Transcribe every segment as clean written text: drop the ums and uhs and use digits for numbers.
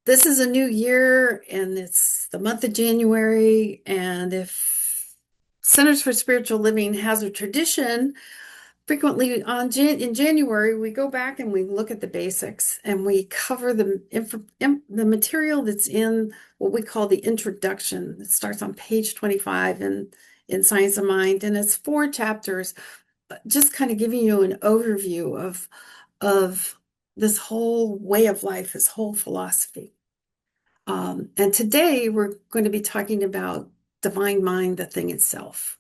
This is a new year and it's the month of January. And if Centers for Spiritual Living has a tradition, frequently in January, we go back and we look at the basics and we cover the material that's in what we call the introduction. It starts on page 25 in Science of Mind, and it's 4 chapters, just kind of giving you an overview of this whole way of life, this whole philosophy. And today we're going to be talking about divine mind, the thing itself.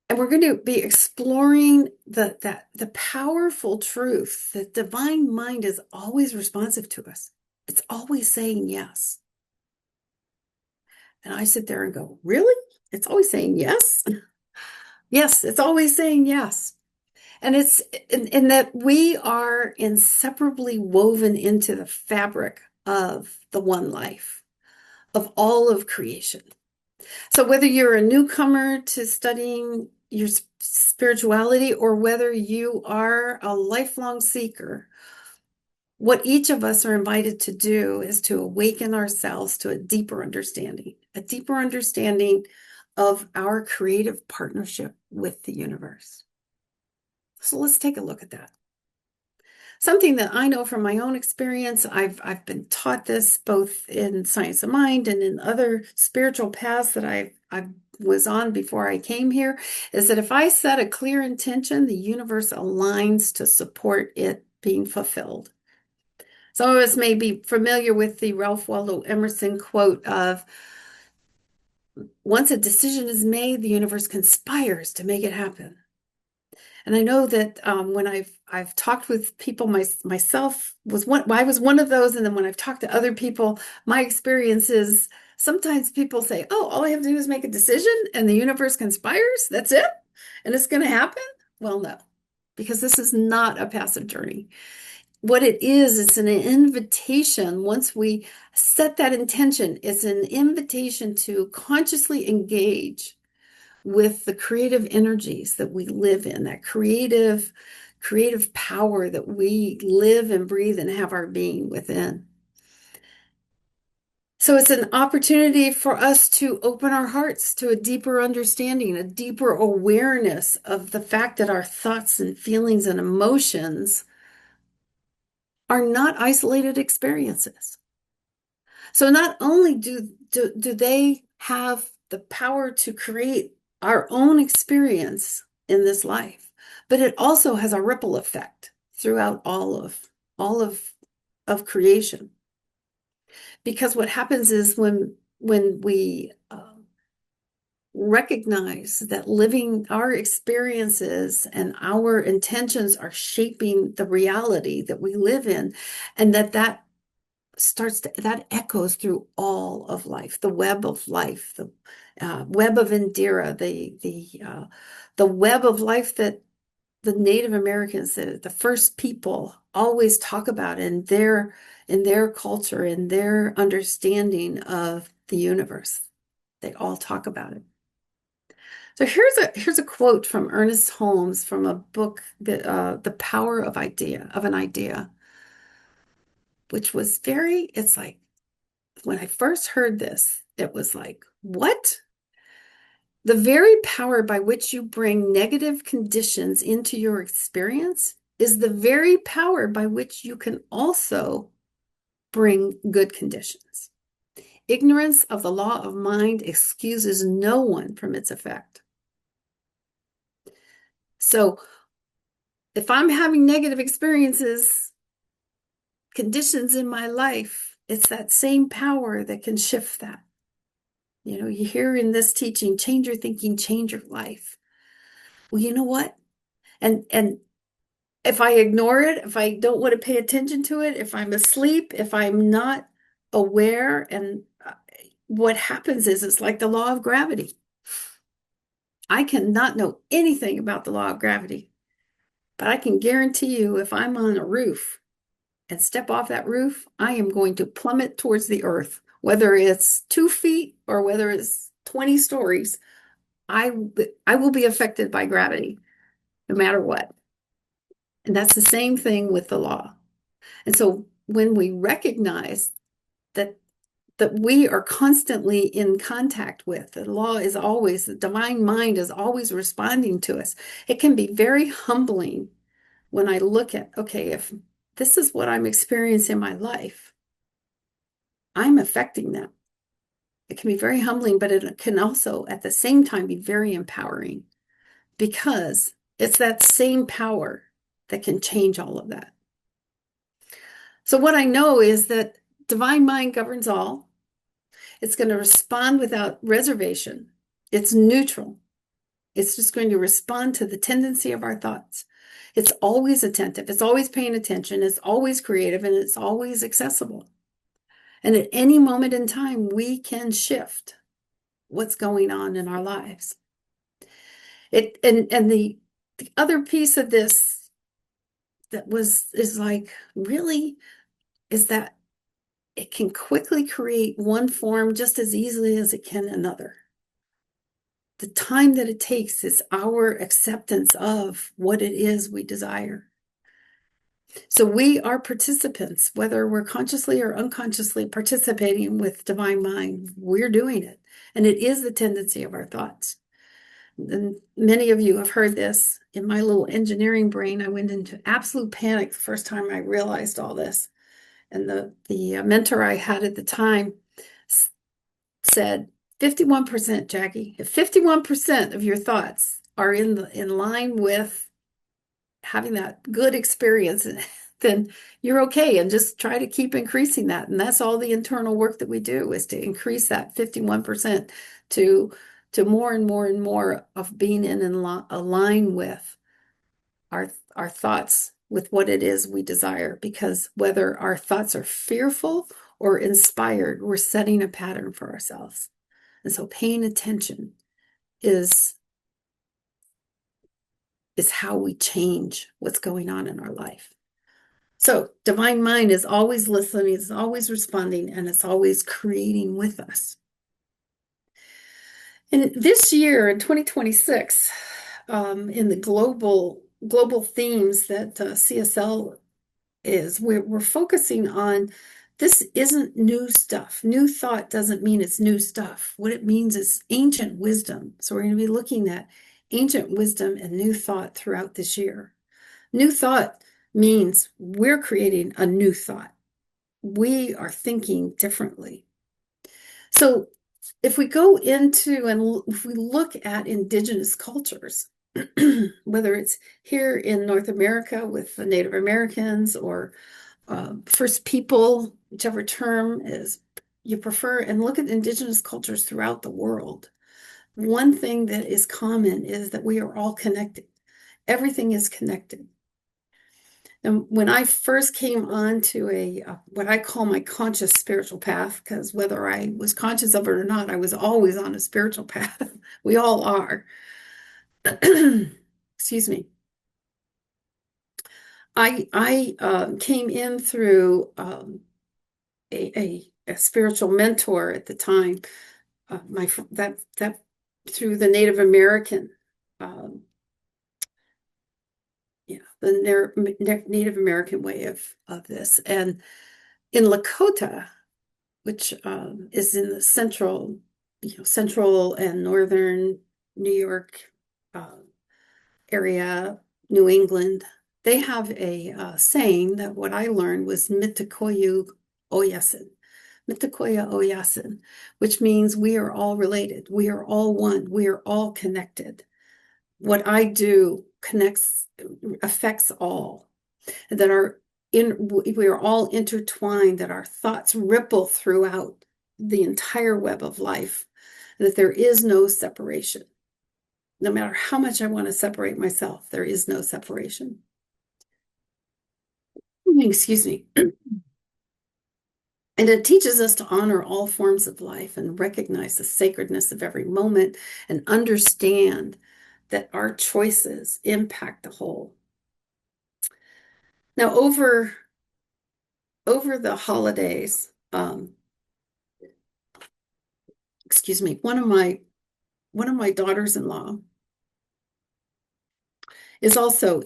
And we're going to be exploring the powerful truth that divine mind is always responsive to us. It's always saying yes. And I sit there and go, really? It's always saying yes? Yes, it's always saying yes. And it's in that we are inseparably woven into the fabric of the one life, of all of creation. So whether you're a newcomer to studying your spirituality or whether you are a lifelong seeker, what each of us are invited to do is to awaken ourselves to a deeper understanding of our creative partnership with the universe. So let's take a look at that. Something that I know from my own experience, I've been taught this both in Science of Mind and in other spiritual paths that I was on before I came here, is that if I set a clear intention, the universe aligns to support it being fulfilled. Some of us may be familiar with the Ralph Waldo Emerson quote of, once a decision is made, the universe conspires to make it happen. And I know that when I've talked with people, myself I was one of those, and then when I've talked to other people, my experience is sometimes people say, "Oh, all I have to do is make a decision, and the universe conspires. That's it, and it's going to happen." Well, no, because this is not a passive journey. What it is, it's an invitation. Once we set that intention, it's an invitation to consciously engage with the creative energies that we live in, that creative power that we live and breathe and have our being within. So it's an opportunity for us to open our hearts to a deeper understanding, a deeper awareness of the fact that our thoughts and feelings and emotions are not isolated experiences. So not only do they have the power to create our own experience in this life, but it also has a ripple effect throughout all of creation. Because what happens is when we recognize that living our experiences and our intentions are shaping the reality that we live in, and that that echoes through all of life, the web of life, the web of Indira, the web of life that the Native Americans, the first people, always talk about in their culture, in their understanding of the universe. They all talk about it. So here's a quote from Ernest Holmes from a book that The Power of an Idea, which was it's like, when I first heard this, it was like, what? The very power by which you bring negative conditions into your experience is the very power by which you can also bring good conditions. Ignorance of the law of mind excuses no one from its effect. So if I'm having negative experiences, conditions in my life, it's that same power that can shift that. You know, you hear in this teaching, change your thinking, change your life. Well, you know what? And if I ignore it, if I don't want to pay attention to it, if I'm asleep, if I'm not aware, and what happens is it's like the law of gravity. I cannot know anything about the law of gravity, but I can guarantee you if I'm on a roof and step off that roof, I am going to plummet towards the earth, whether it's 2 feet or whether it's 20 stories. I will be affected by gravity no matter what. And that's the same thing with the law. And so when we recognize that we are constantly in contact with, the law is always, the divine mind is always responding to us. It can be very humbling when I look at, okay, if this is what I'm experiencing in my life, I'm affecting that. It can be very humbling, but it can also at the same time be very empowering, because it's that same power that can change all of that. So what I know is that divine mind governs all. It's going to respond without reservation. It's neutral. It's just going to respond to the tendency of our thoughts. It's always attentive. It's always paying attention. It's always creative, and it's always accessible. And at any moment in time, we can shift what's going on in our lives. The other piece of this is like, really, is that it can quickly create one form just as easily as it can another. The time that it takes is our acceptance of what it is we desire. So we are participants, whether we're consciously or unconsciously participating with divine mind, we're doing it. And it is the tendency of our thoughts. And many of you have heard this. In my little engineering brain, I went into absolute panic the first time I realized all this. And the mentor I had at the time said, 51%, Jackie, if 51% of your thoughts are in line with having that good experience, then you're okay, and just try to keep increasing that. And that's all the internal work that we do, is to increase that 51% to more and more and more of being in align with our thoughts with what it is we desire. Because whether our thoughts are fearful or inspired, we're setting a pattern for ourselves. And so paying attention is how we change what's going on in our life. So divine mind is always listening, it's always responding, and it's always creating with us. And this year in 2026, in the global themes that CSL is, we're focusing on, this isn't new stuff. New thought doesn't mean it's new stuff. What it means is ancient wisdom. So we're going to be looking at ancient wisdom and new thought throughout this year. New thought means we're creating a new thought. We are thinking differently. So if we go into and if we look at Indigenous cultures, whether it's here in North America with the Native Americans, or First People, whichever term is you prefer, and look at Indigenous cultures throughout the world, one thing that is common is that we are all connected. Everything is connected. And when I first came on to what I call my conscious spiritual path, because whether I was conscious of it or not, I was always on a spiritual path. We all are. Excuse me. I came in through a spiritual mentor at the time, that through the Native American, the Native American way of this. And in Lakota, which is in the central and northern New York area, New England, they have a saying that what I learned was Mitakoyu Oyasin. Mitakoya Oyasin, which means we are all related. We are all one. We are all connected. What I do affects all. And that we are all intertwined, that our thoughts ripple throughout the entire web of life, that there is no separation. No matter how much I want to separate myself, there is no separation. Excuse me. And it teaches us to honor all forms of life and recognize the sacredness of every moment, and understand that our choices impact the whole. Now, over the holidays, excuse me, one of my daughters-in-law is also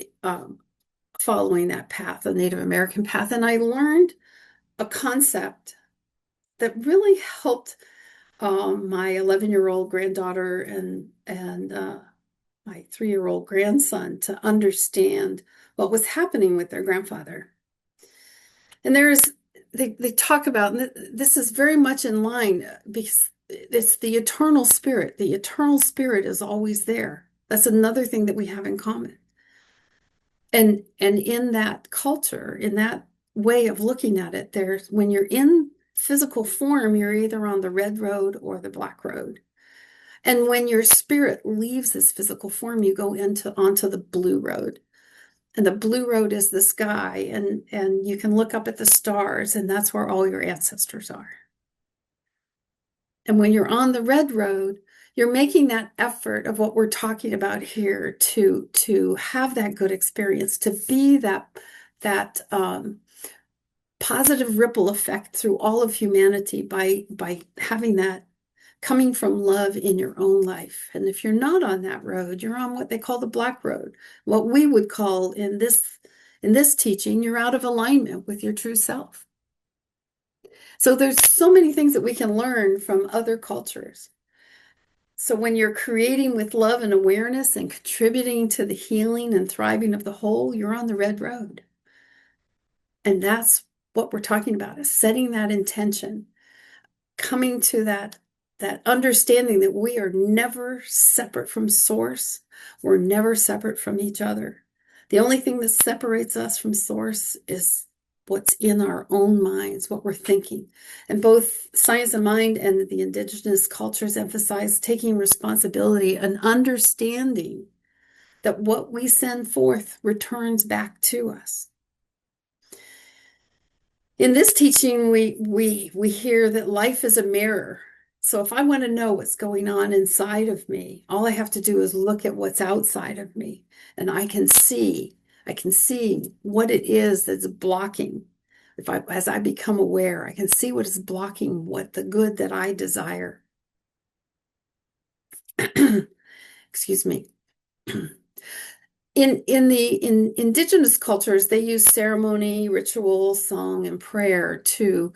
following that path, the Native American path, and I learned a concept that really helped my 11-year-old granddaughter and my 3-year-old grandson to understand what was happening with their grandfather. And they talk about, and this is very much in line because it's the eternal spirit. The eternal spirit is always there. That's another thing that we have in common. And in that culture, in that way of looking at it, when you're in physical form, you're either on the red road or the black road. And when your spirit leaves this physical form, you go onto the blue road. And the blue road is the sky, and you can look up at the stars, and that's where all your ancestors are. And when you're on the red road, you're making that effort of what we're talking about here to have that good experience, to be that positive ripple effect through all of humanity by having that coming from love in your own life. And if you're not on that road, you're on what they call the black road. What we would call in this teaching, you're out of alignment with your true self. So there's so many things that we can learn from other cultures. So when you're creating with love and awareness and contributing to the healing and thriving of the whole, you're on the red road. And that's what we're talking about, is setting that intention, coming to that understanding that we are never separate from source. We're never separate from each other. The only thing that separates us from source is what's in our own minds, what we're thinking. And both science of mind and the indigenous cultures emphasize taking responsibility and understanding that what we send forth returns back to us. In this teaching, we hear that life is a mirror. So if I want to know what's going on inside of me, all I have to do is look at what's outside of me, and I can see what it is that's blocking. As I become aware, I can see what is blocking what the good that I desire. Excuse me. In indigenous cultures, they use ceremony, ritual, song, and prayer to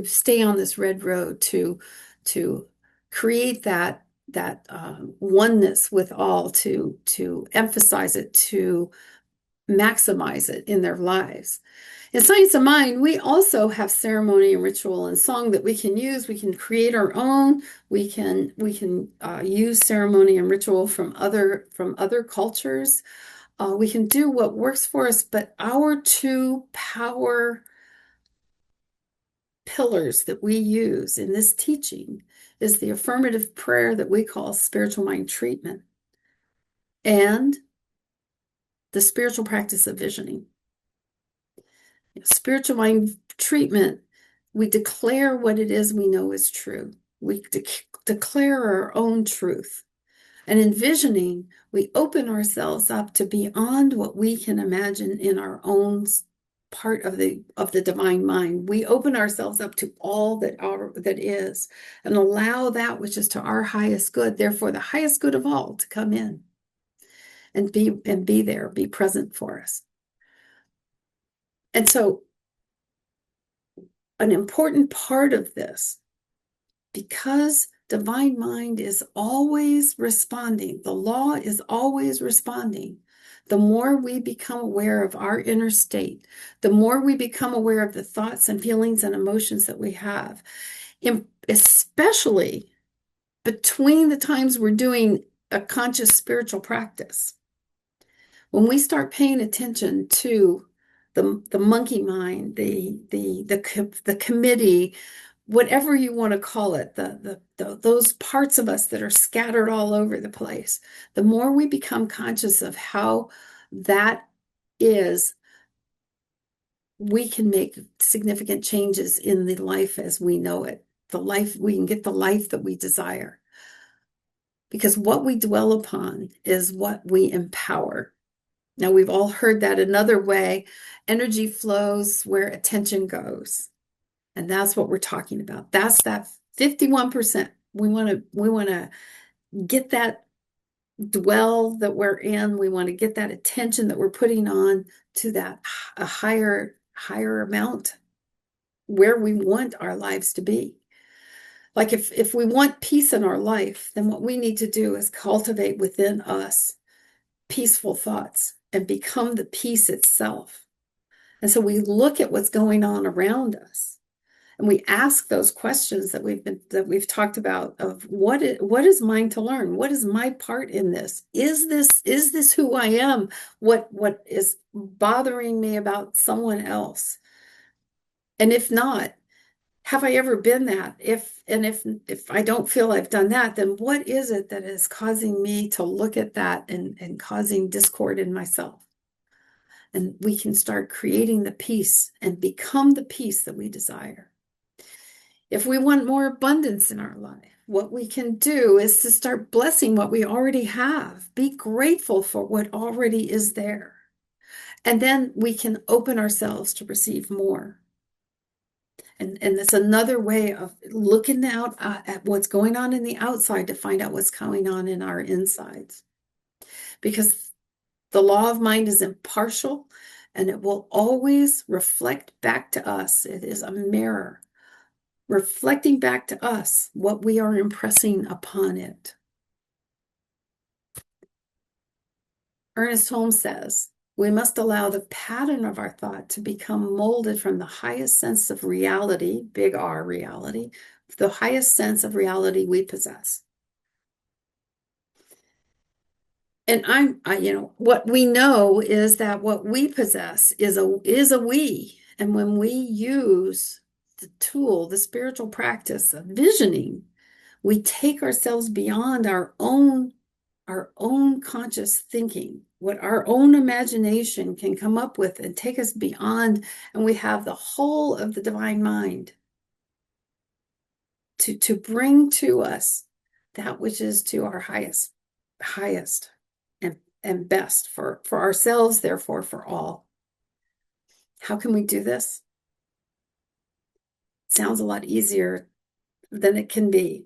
stay on this red road, to create that oneness with all, to emphasize it, to maximize it in their lives. In Science of Mind, we also have ceremony and ritual and song that we can use. We can create our own. We can use ceremony and ritual from other cultures. We can do what works for us, but our two power pillars that we use in this teaching is the affirmative prayer that we call spiritual mind treatment and the spiritual practice of visioning. Spiritual mind treatment, we declare what it is we know is true. We declare our own truth. And in visioning, we open ourselves up to beyond what we can imagine in our own part of the divine mind. We open ourselves up to all that is, and allow that which is to our highest good, therefore the highest good of all, to come in and be there, be present for us. And so an important part of this, because divine mind is always responding, the law is always responding, the more we become aware of our inner state, the more we become aware of the thoughts and feelings and emotions that we have, especially between the times we're doing a conscious spiritual practice. When we start paying attention to the monkey mind, the committee, whatever you want to call it, those parts of us that are scattered all over the place, the more we become conscious of how that is, we can make significant changes in the life as we know it. We can get the life that we desire. Because what we dwell upon is what we empower. Now, we've all heard that another way. Energy flows where attention goes. And that's what we're talking about. That's that 51%. We want to get that dwell that we're in. We want to get that attention that we're putting on to that a higher amount where we want our lives to be. Like if we want peace in our life, then what we need to do is cultivate within us peaceful thoughts and become the peace itself. And so we look at what's going on around us and we ask those questions that we've talked about of what is mine to learn? What is my part in this? Is this who I am? What is bothering me about someone else? And if not, have I ever been that? If I don't feel I've done that, then what is it that is causing me to look at that and causing discord in myself? And we can start creating the peace and become the peace that we desire. If we want more abundance in our life, what we can do is to start blessing what we already have. Be grateful for what already is there. And then we can open ourselves to receive more. And that's another way of looking out at what's going on in the outside to find out what's going on in our insides. Because the law of mind is impartial and it will always reflect back to us. It is a mirror reflecting back to us what we are impressing upon it. Ernest Holmes says, we must allow the pattern of our thought to become molded from the highest sense of reality, big R reality, the highest sense of reality we possess. And what we know is that what we possess is a we. And when we use the tool, the spiritual practice of visioning, we take ourselves beyond our own conscious thinking, what our own imagination can come up with and take us beyond, and we have the whole of the divine mind to bring to us that which is to our highest and best for ourselves, therefore for all. How can we do this? Sounds a lot easier than it can be,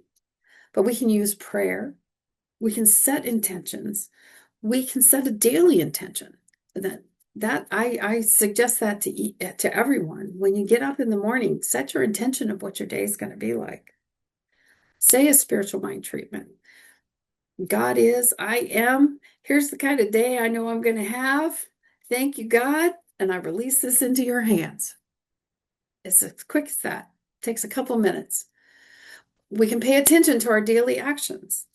but we can use prayer. We can set intentions. We can set a daily intention. That I suggest that to everyone. When you get up in the morning, set your intention of what your day is going to be like. Say a spiritual mind treatment. God is, I am. Here's the kind of day I know I'm going to have. Thank you, God. And I release this into your hands. It's as quick as that. It takes a couple minutes. We can pay attention to our daily actions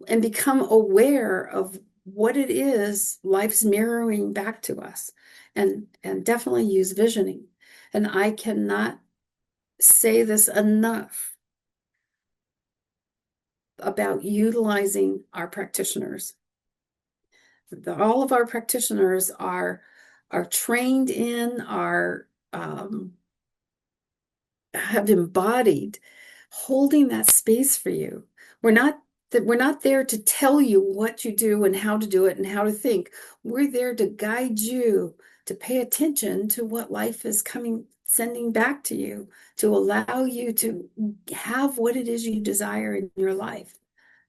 and become aware of what it is life's mirroring back to us, and definitely use visioning. And I cannot say this enough about utilizing our practitioners. All of our practitioners are trained in, have embodied holding that space for you. We're not there to tell you what you do and how to do it and how to think. We're there to guide you to pay attention to what life is sending back to you, to allow you to have what it is you desire in your life.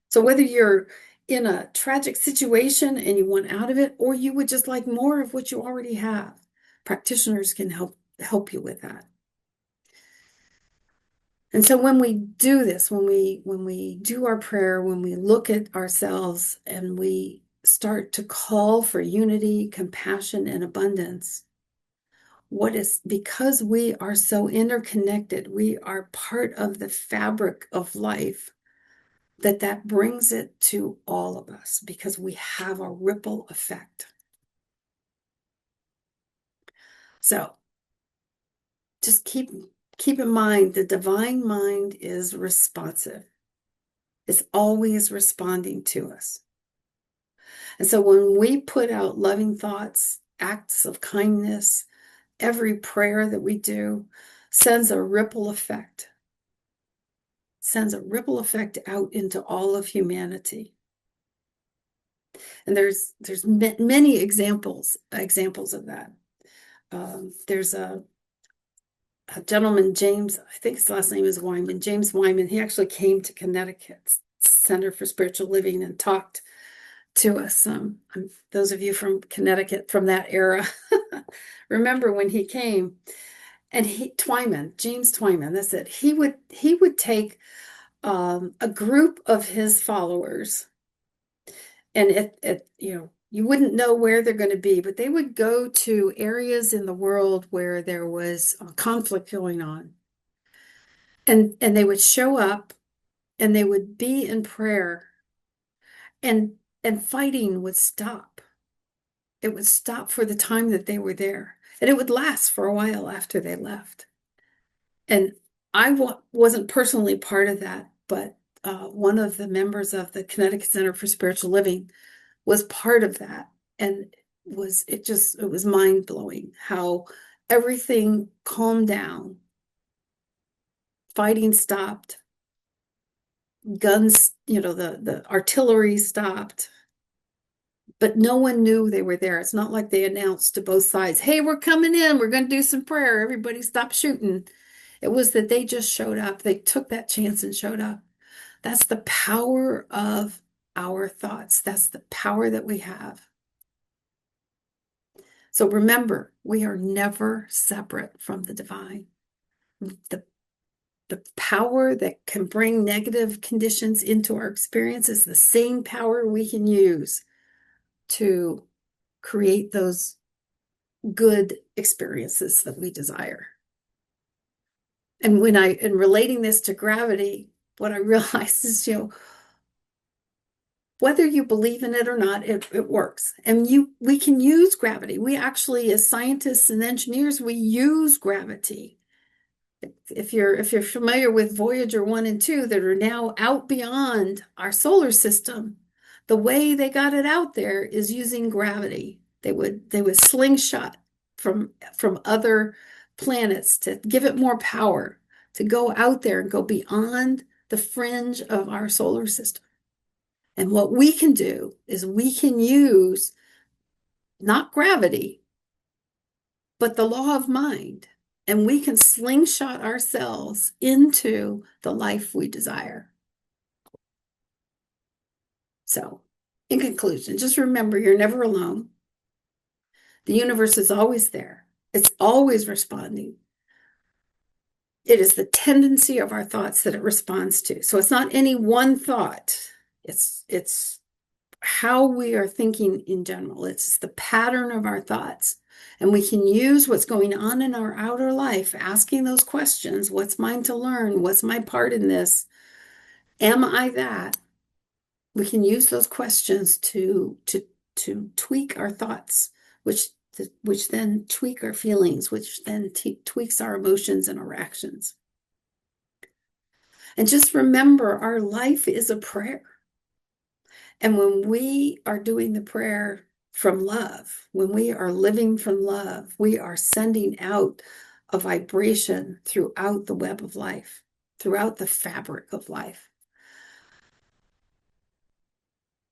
So whether you're in a tragic situation and you want out of it, or you would just like more of what you already have, practitioners can help you with that. And so when we do this, when we do our prayer, when we look at ourselves and we start to call for unity, compassion, and abundance, because we are so interconnected, we are part of the fabric of life, that brings it to all of us because we have a ripple effect. So just keep in mind, the divine mind is responsive. It's always responding to us. And so when we put out loving thoughts, acts of kindness, every prayer that we do sends a ripple effect. Sends a ripple effect out into all of humanity. And there's many examples of that. There's a gentleman, James, I think his last name is Wyman, James Wyman. He actually came to Connecticut's Center for Spiritual Living and talked to us. Those of you from Connecticut from that era remember when he came, and James Twyman, that's it. He would take a group of his followers, and you wouldn't know where they're going to be, but they would go to areas in the world where there was conflict going on, and they would show up, and they would be in prayer, and fighting would stop. It would stop for the time that they were there, and it would last for a while after they left. And I wasn't personally part of that, but one of the members of the Connecticut Center for Spiritual Living was part of that. And it was mind-blowing how everything calmed down. Fighting stopped. Guns, the artillery stopped. But no one knew they were there. It's not like they announced to both sides, hey, we're coming in. We're going to do some prayer. Everybody stop shooting. It was that they just showed up. They took that chance and showed up. That's the power of our thoughts. That's the power that we have. So remember, we are never separate from the divine. The power that can bring negative conditions into our experience is the same power we can use to create those good experiences that we desire. And in relating this to gravity, what I realized is, whether you believe in it or not, it works. And we can use gravity. We actually, as scientists and engineers, we use gravity. If you're familiar with Voyager 1 and 2 that are now out beyond our solar system, the way they got it out there is using gravity. They would slingshot from other planets to give it more power to go out there and go beyond the fringe of our solar system. And what we can do is we can use not gravity, but the law of mind, and we can slingshot ourselves into the life we desire. So, in conclusion, just remember, you're never alone. The universe is always there. It's always responding. It is the tendency of our thoughts that it responds to. So it's not any one thought. It's how we are thinking in general. It's the pattern of our thoughts. And we can use what's going on in our outer life, asking those questions. What's mine to learn? What's my part in this? Am I that? We can use those questions to tweak our thoughts, which then tweak our feelings, which then tweaks our emotions and our actions. And just remember, our life is a prayer. And when we are doing the prayer from love, when we are living from love, we are sending out a vibration throughout the web of life, throughout the fabric of life.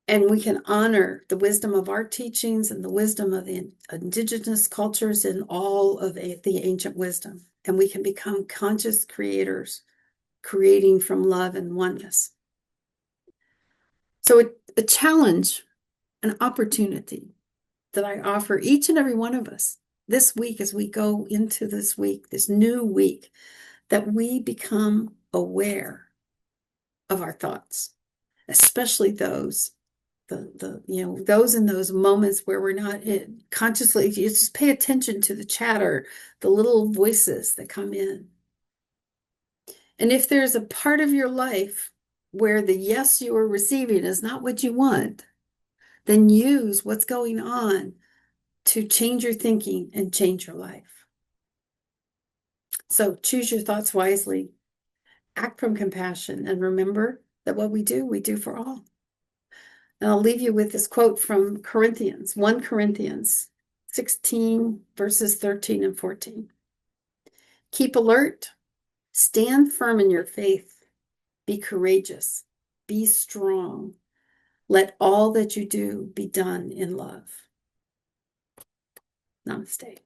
And we can honor the wisdom of our teachings and the wisdom of the indigenous cultures and all of the ancient wisdom. And we can become conscious creators, creating from love and oneness. So a challenge, an opportunity that I offer each and every one of us this week as we go into this week, this new week, that we become aware of our thoughts, especially those those in those moments where we're not consciously, you just pay attention to the chatter, the little voices that come in. And if there's a part of your life where the yes you are receiving is not what you want, then use what's going on to change your thinking and change your life. So choose your thoughts wisely, act from compassion, and remember that what we do for all. And I'll leave you with this quote from 1 Corinthians 16, verses 13 and 14. Keep alert, stand firm in your faith, be courageous, be strong. Let all that you do be done in love. Namaste.